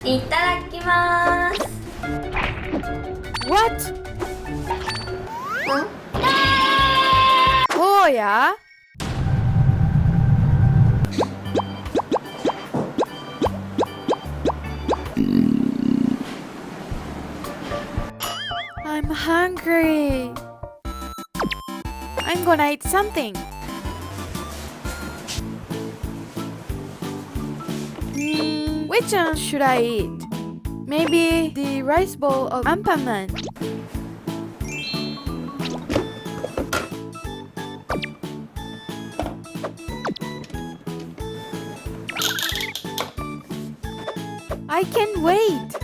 いただきます。What? ん Koya? I'm hungry. I'm gonna eat something. Which one should I eat? Maybe the rice bowl of Ampanman. I can't wait.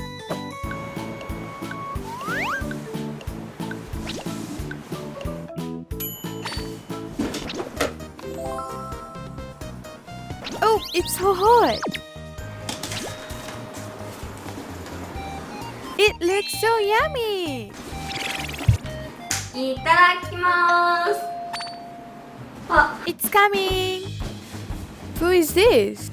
Oh, it's so hot. It looks so yummy. いただきます。あ、It's coming. Who is this?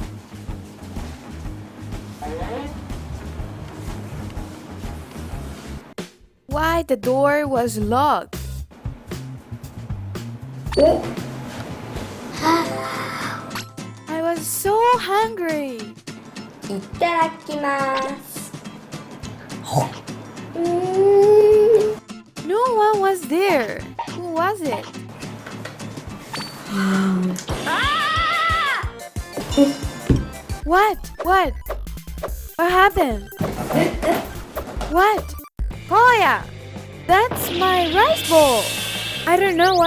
Why the door was locked? お、 I was so hungry. いただきます。No one was there. Who was it? What? What? What happened? What? Koya! That's my rice bowl! I don't know.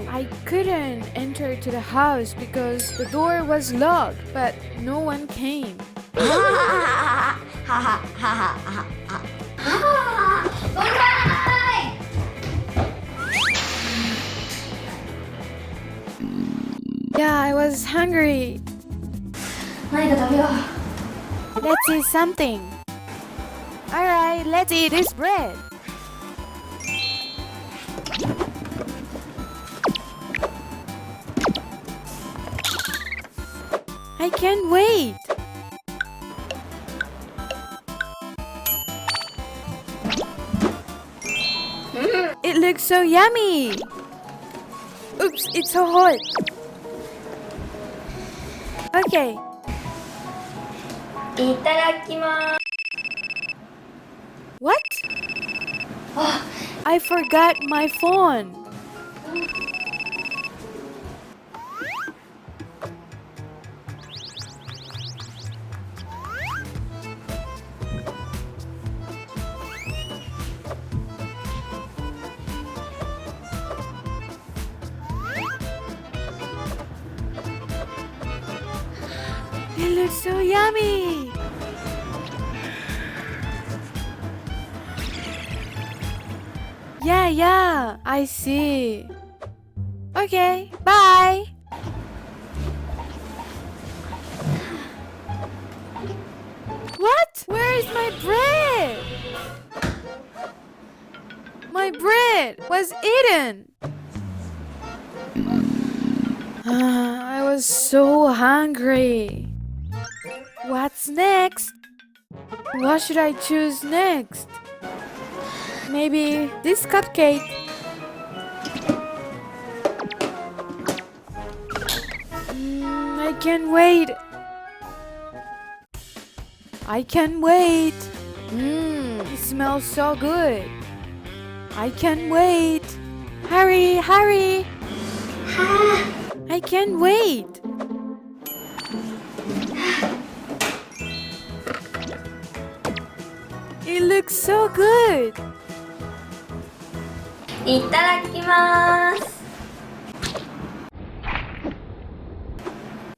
I couldn't enter to the house because the door was locked, but no one came. ははははははは。おかい。Yeah, I was hungry. 何か食べよう。 Let's eat something. Alright, let's eat this bread. I can't wait. It looks so yummy. Oops, it's so hot. Okay. いただきます。 What? あ、 I forgot my phone. It looks so yummy. Yeah, I see. Okay, bye. What? Where is my bread? My bread was eaten. I was so hungry. What's next? What should I choose next? Maybe this cupcake. I can't wait. I can't wait. It smells so good. I can't wait. Hurry, hurry. I can't wait. It looks so good. いただきます。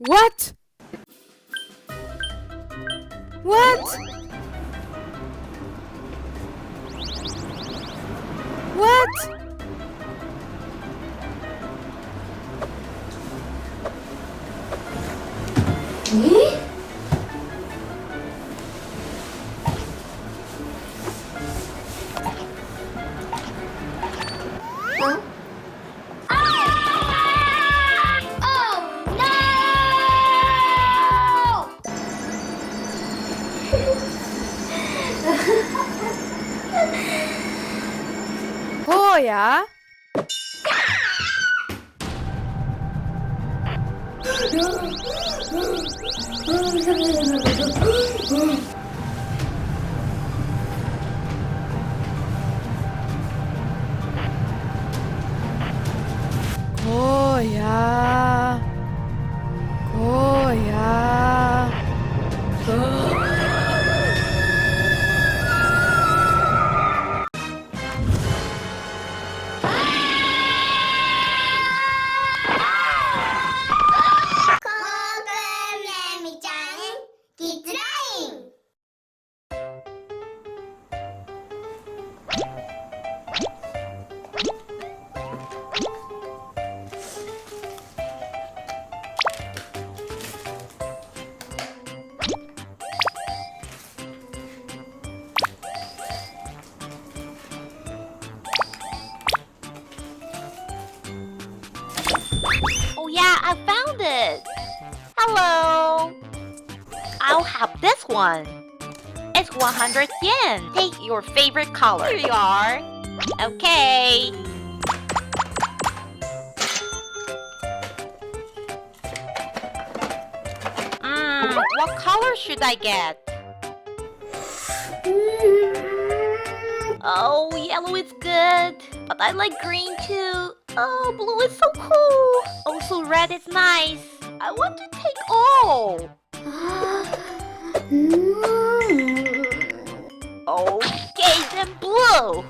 What? What? What? Oh no! Koya. Koya. Koya. Koya and Nemi-chan, Kids Line. Oh yeah, I found it! Hello! I'll have this one. It's 100 yen. Take your favorite color. Here you are. Okay. What color should I get? Oh, yellow is good. But I like green too. Oh, blue is so cool. Also, red is nice. I want to take all. Okay, then blue.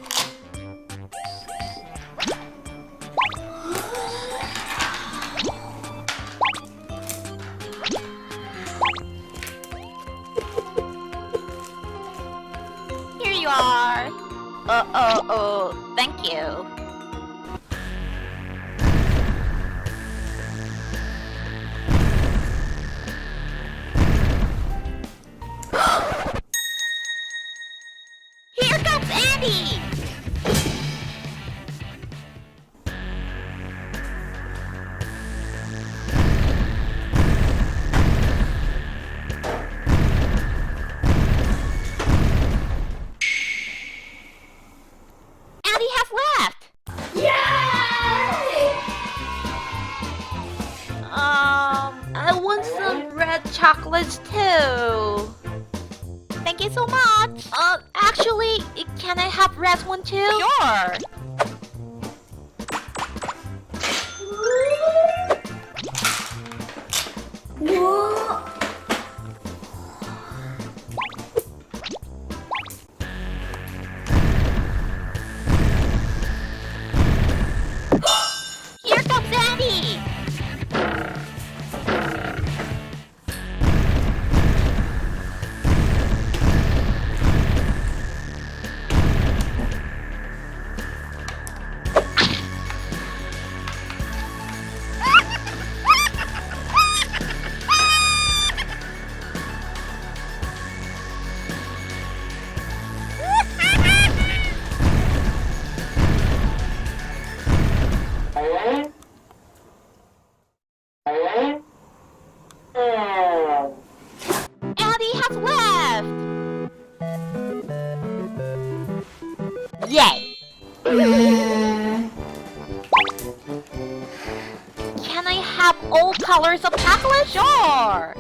Here you are. Thank you. Here comes Andy! Andy has left! Yay! I want some red chocolates too. Thank you so much. Actually, can I have red one too? Sure. Whoa. Here comes Andy. Andy has left. Yay. Can I have all colors of chocolate? Sure.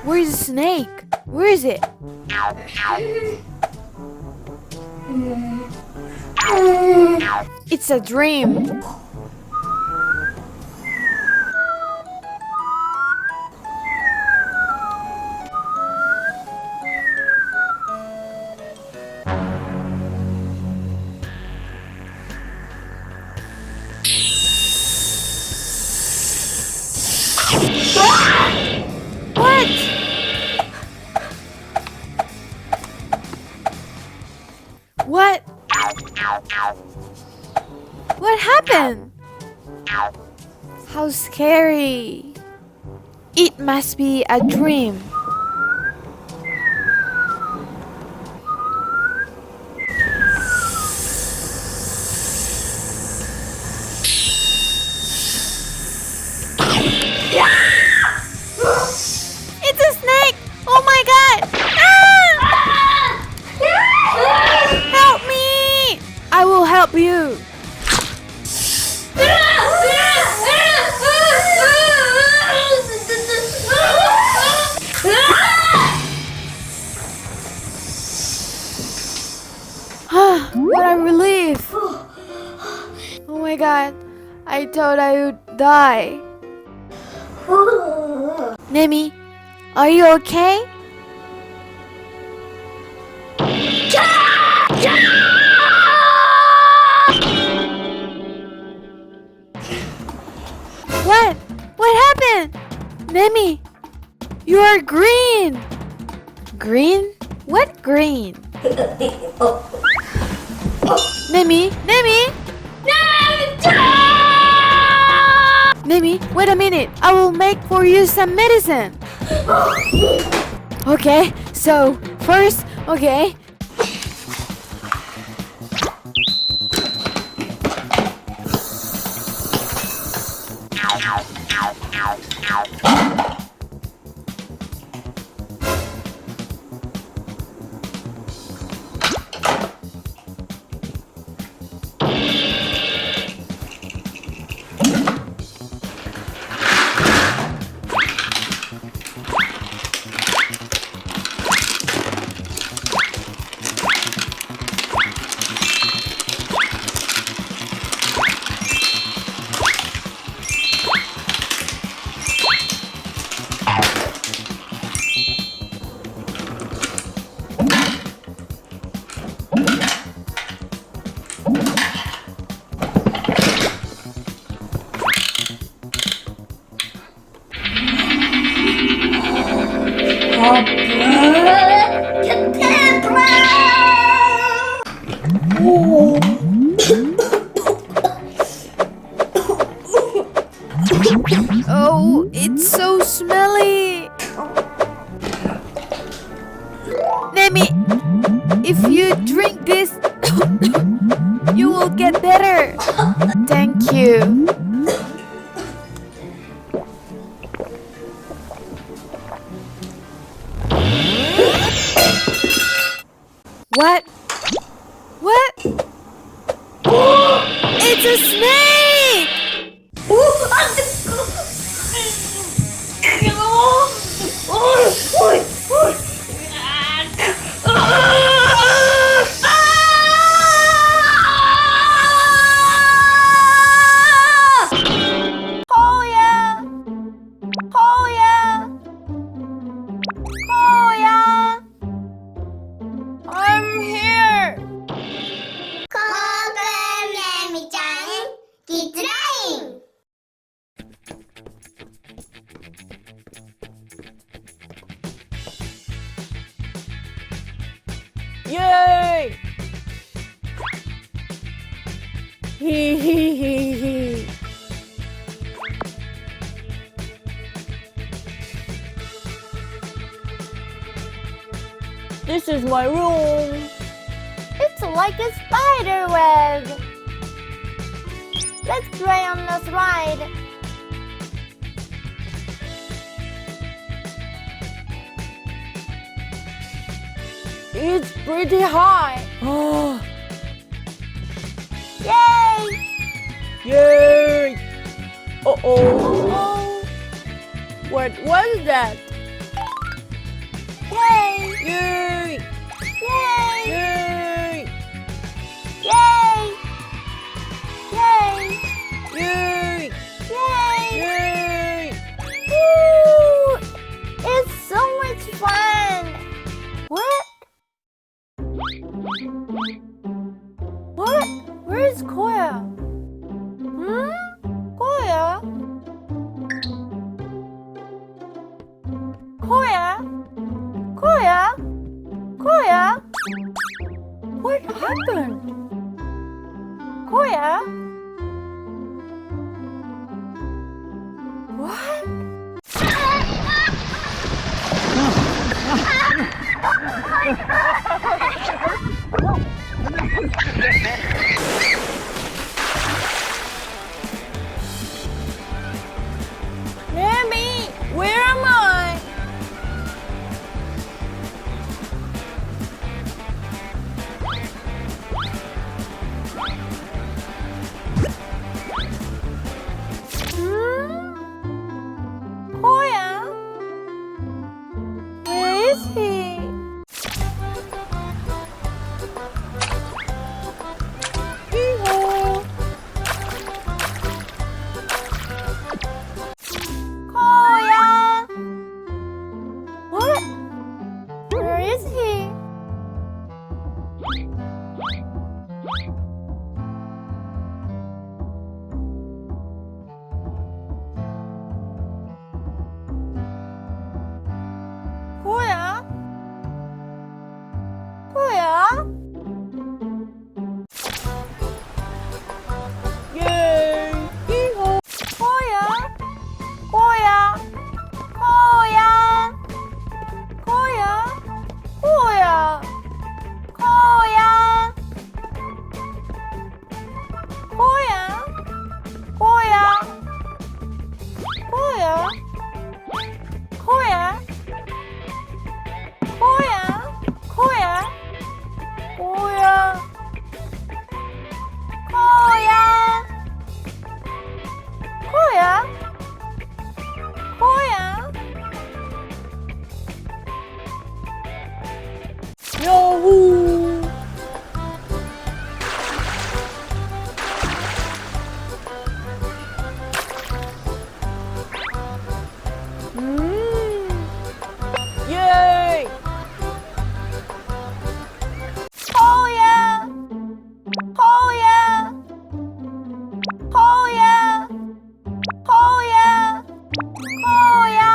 Where's the snake? Where is it? It's a dream. What? What? What happened? How scary. It must be a dream. It's a snake! Oh my god! Ah! Help me! I will help you. What a relief! Oh my god, I thought I would die. Nemi, are you okay? What? What happened? Nemi, you are green! Green? What green? Nemi, Nemi! Nemi, wait a minute. I will make for you some medicine. Okay, so first, okay. Oh, it's so smelly. Nemi, if you drink this, you will get better. Thank you. What? What? It's a snake! Koya! Koya! Koya! I'm here! Koya and Nemi-chan, Kids Line! Yay! Hee hee hee hee. This is my room. It's like a spider web. Let's try on this ride. It's pretty high. Oh, Yay! yay! Uh-oh. What was that? Yay! Yay! Yay! Yay! Yay! Yay! Yay! Yay! Yay! Woo! It's so much fun! What? What? Where's Koya? Hmm? Koya? Koya? Koya? Koya? What happened? Koya? What? Nemi, where am I? Koya? Where is he? Hee-haw. Koya? What? Where is he? Koya? Koya? Yay! Hee-haw! Koya? Koya? Koya? Koya? Koya? Koya? Koya? Koya? Koya? Koya? Koya? Koya? Koya? Koya? Koya? Koya? Yahoo! Yay! Koya? Koya? Koya? Koya? Koya?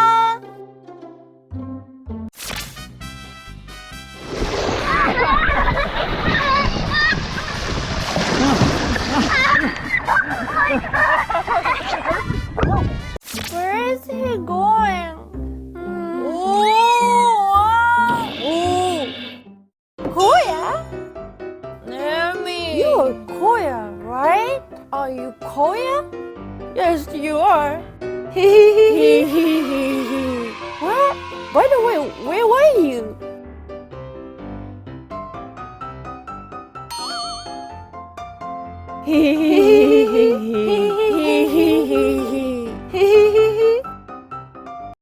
Where is he going? Koya? Nemi! You're Koya, right? Are you Koya? Yes, you are. What? By the way, where were you?